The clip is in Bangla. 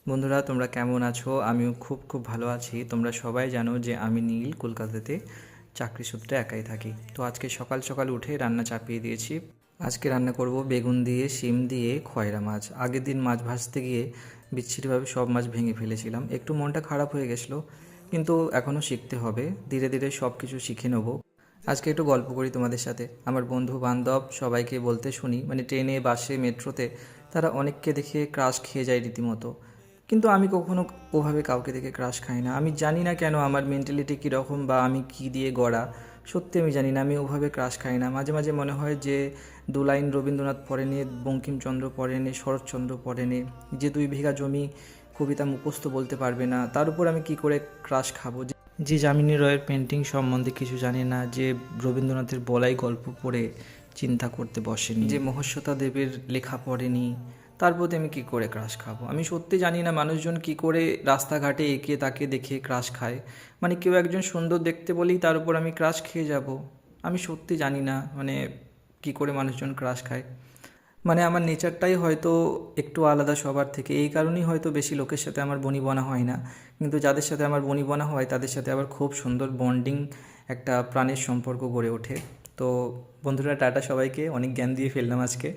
বন্ধুরা তোমরা কেমন আছো? আমিও খুব খুব ভালো আছি। তোমরা সবাই জানো যে আমি নীল কলকাতাতে চাকরি সূত্রে একাই থাকি। তো আজকে সকাল সকাল উঠে রান্না চাপিয়ে দিয়েছি। আজকে রান্না করব বেগুন দিয়ে, শিম দিয়ে, খয়রা মাছ। আগের দিন মাছ ভাজতে গিয়ে বিচ্ছিরিভাবে সব মাছ ভেঙে ফেলেছিলাম, একটু মনটা খারাপ হয়ে গেছিলো, কিন্তু এখনও শিখতে হবে, ধীরে ধীরে সব কিছু শিখে নেব। আজকে একটু গল্প করি তোমাদের সাথে। আমার বন্ধু বান্ধব সবাইকে বলতে শুনি, মানে ট্রেনে, বাসে, মেট্রোতে তারা অনেককে দেখে ক্রাশ খেয়ে যায় রীতিমতো। কিন্তু আমি কখনো ওভাবে কাউকে দেখে ক্রাশ খাই না। আমি জানি না কেন, আমার মেন্টালিটি কীরকম বা আমি কী দিয়ে গড়া, সত্যি আমি জানি না। আমি ওভাবে ক্রাশ খাই না। মাঝে মাঝে মনে হয় যে দু লাইন রবীন্দ্রনাথ পড়েনি, বঙ্কিমচন্দ্র পড়েনি, শরৎচন্দ্র পড়েনি, যে 2 বিঘা জমি কবিতা মুখস্থ বলতে পারবে না, তার উপর আমি কি করে ক্রাশ খাবো? যে যামিনী রায়ের পেন্টিং সম্বন্ধে কিছু জানে না, যে রবীন্দ্রনাথের বলাই গল্প পড়ে চিন্তা করতে বসেনি, যে মহস্বতা দেবের লেখা পড়েনি, তার প্রতি আমি কী করে ক্রাশ খাবো? আমি সত্যি জানি না মানুষজন কি করে রাস্তাঘাটে এঁকে তাকে দেখে ক্রাশ খায়। মানে কেউ একজন সুন্দর দেখতে বলেই তার উপর আমি ক্রাশ খেয়ে যাব? আমি সত্যি জানি না মানে কি করে মানুষজন ক্রাশ খায়। মানে আমার নেচারটাই হয়তো একটু আলাদা সবার থেকে, এই কারণেই হয়তো বেশি লোকের সাথে আমার বনিবনা হয় না। কিন্তু যাদের সাথে আমার বনিবনা হয় তাদের সাথে আবার খুব সুন্দর বন্ডিং, একটা প্রাণের সম্পর্ক গড়ে ওঠে। তো বন্ধুরা, টাটা সবাইকে, অনেক জ্ঞান দিয়ে ফেললাম আজকে।